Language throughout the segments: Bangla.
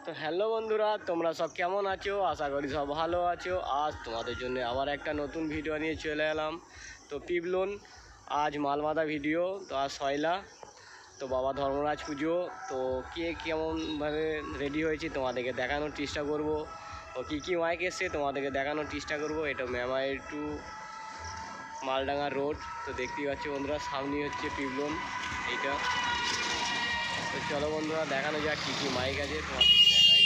তো হ্যালো বন্ধুরা, তোমরা সব কেমন আছো? আশা করি সব ভালো আছো। আজ তোমাদের জন্য আবার একটা নতুন ভিডিও নিয়ে চলে এলাম। তো পিবলন আজ মালমাদা ভিডিও। তো আজ সয়লা, তো বাবা ধর্মরাজ পুজো। তো কে কেমনভাবে রেডি হয়েছে তোমাদেরকে দেখানোর চেষ্টা করব। ও কী মাইক এসছে তোমাদেরকে দেখানোর চেষ্টা করব। এটা মেমাইল টু মালডাঙ্গা রোড। তো দেখতেই পাচ্ছ বন্ধুরা, সামনেই হচ্ছে পিবলন এইটা। তো চলো বন্ধুরা, দেখানো যাক কী মাইক আছে তোমাদের দেখাই।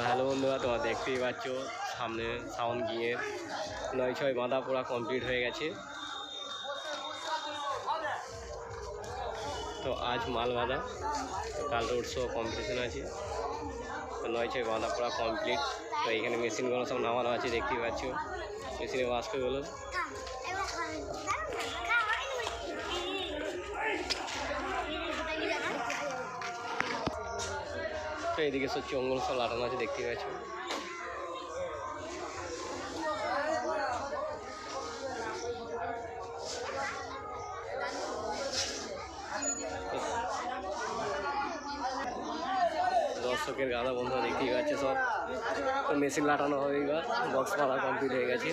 হ্যালো বন্ধুরা, তোমরা দেখতেই পাচ্ছ সামনে সাউন্ড গিয়ে 9-6 বাঁধা পোড়া কমপ্লিট হয়ে গেছে। তো আজ মাল বাঁধা, কাল রোড শো কম্পিটিশন আছে। তো 9-6 বাঁধা পোড়া কমপ্লিট। তো এখানে মেশিনগুলো সব নামানো আছে, দেখতেই পাচ্ছ মেশিনে বাষ্পগুলো। তো এদিকে সব চঙ্গল সব লাটানো আছে, দেখতেই পাচ্ছ। দর্শকের গাদা বন্ধুরা দেখতেই পাচ্ছে সব। তো মেশিন লাটানো হবে, এবার বক্স মারা কমপ্লিট হয়ে গেছে।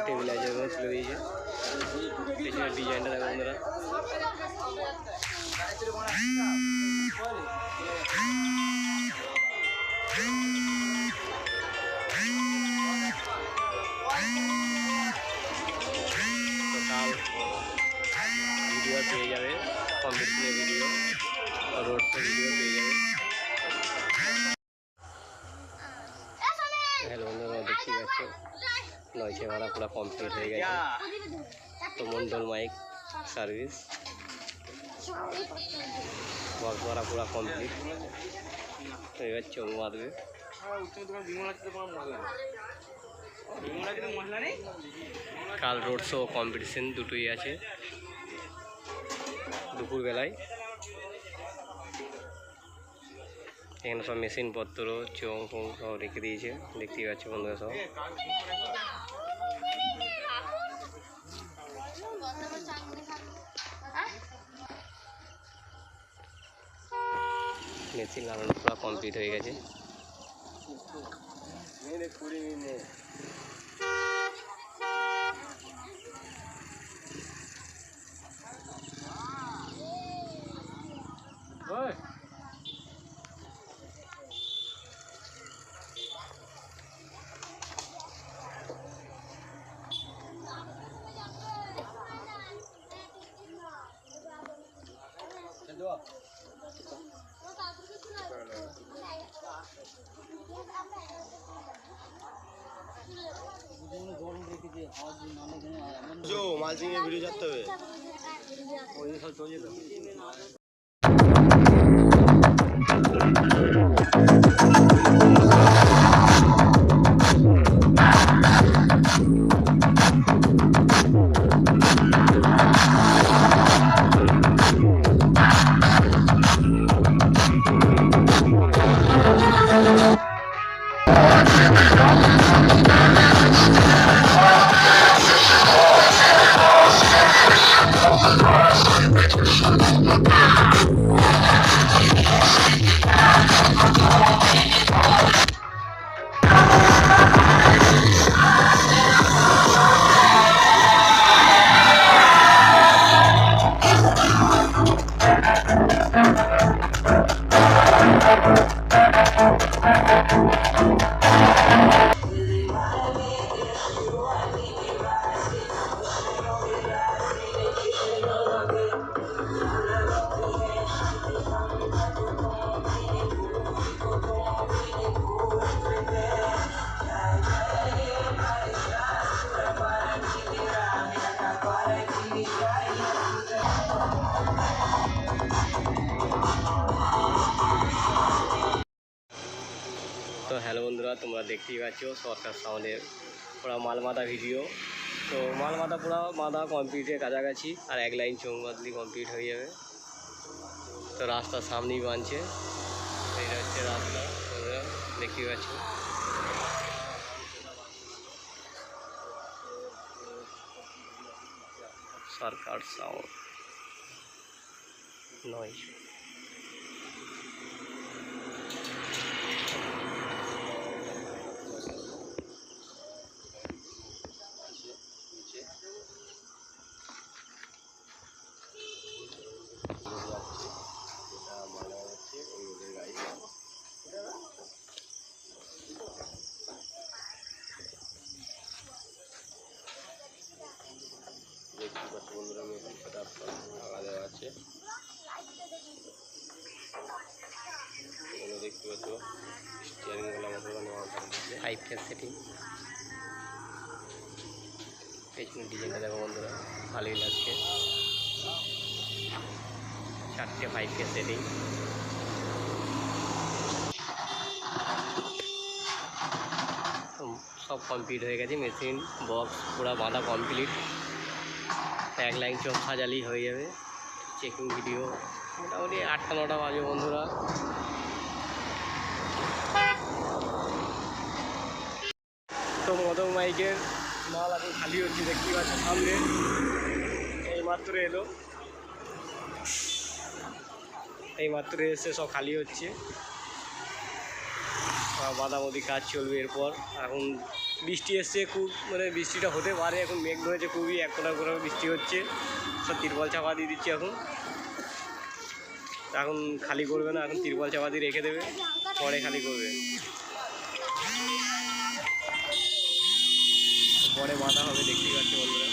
টেবিলাইজার তুলে দিয়েছে। পেছনের ডিজাইনটা দেখো বন্ধুরা। ভিডিও পেয়ে যাবে, কম্পিটিশনের ভিডিও, রোড শো ভিডিও পেয়ে যাবে। হ্যালো বন্ধুরা, দেখতেই পাচ্ছ 9-6 ভাড়া পুরো কমপ্লিট হয়ে গেছে। তো মন্ডল মাইক সার্ভিস বক্স ভাড়া পুরো কমপ্লিট। তো এবার চোখ বাঁধবে। কাল রোড শো কম্পিটিশন দুটোই আছে দুপুরবেলায়। এখানে সব মেশিনপত্র চোং ফোং সব রেখে দিয়েছে, দেখতেই পাচ্ছ বন্ধুরা। সব মেশিন লাগানো পুরো কমপ্লিট হয়ে গেছে। মালচিং এর ভিডিও করতে হবে, ওই সব চলে যেত। তো হ্যালো বন্ধুরা, তোমরা দেখতেই পাচ্ছ সরকার সাউন্ডের পুরো মালমাদা ভিডিও। তো মালমাদা পুরো মাদা কমপ্লিটের কাছাকাছি, আর এক লাইন চোখ বাঁধলি কমপ্লিট হয়ে যাবে। তো রাস্তার সামনেই বানছে, এটা হচ্ছে রাস্তা, তোমরা দেখতেই পাচ্ছ। সরকার সাউন্ড নয়। দেখতে পাচ্ছ বন্ধুরা, মেশিন সেট আপ ঢাকা দেওয়া আছে। এখানে দেখতে পাচ্ছ স্টিয়ারিং গুলো আমাদের নেওয়া আছে, 5 সেটিং। পেছনের ডিজাইনটা দেখো বন্ধুরা, ভালোই লাগছে। 4টে 5 সেটিং। সব কমপ্লিট হয়ে গেছে, মেশিন বক্স পুরো বাঁধা কমপ্লিট। এক লাইন চোখ সাজালেই হয়ে যাবে। চেকিং ভিডিও মোটামুটি 8টা-9টা বাজে বন্ধুরা। তো মদক মাইকের মাল এখন খালি হচ্ছে, দেখতেই পাচ্ছ সামনে। এইমাত্র এলো, এইমাত্র এসে সব খালি হচ্ছে। বাঁধাবাঁধি কাজ চলবে এরপর। এখন বৃষ্টি এসছে খুব, মানে বৃষ্টিটা হতে পারে, এখন মেঘ ধরেছে খুবই, এক কোনা করে বৃষ্টি হচ্ছে। সব তিরপল চাপা দিয়ে দিচ্ছি এখন খালি করবে না, এখন তিরপল চাপা দিয়ে রেখে দেবে, পরে খালি করবে, পরে বাঁধা হবে। দেখতেই পাচ্ছি বন্ধুরা।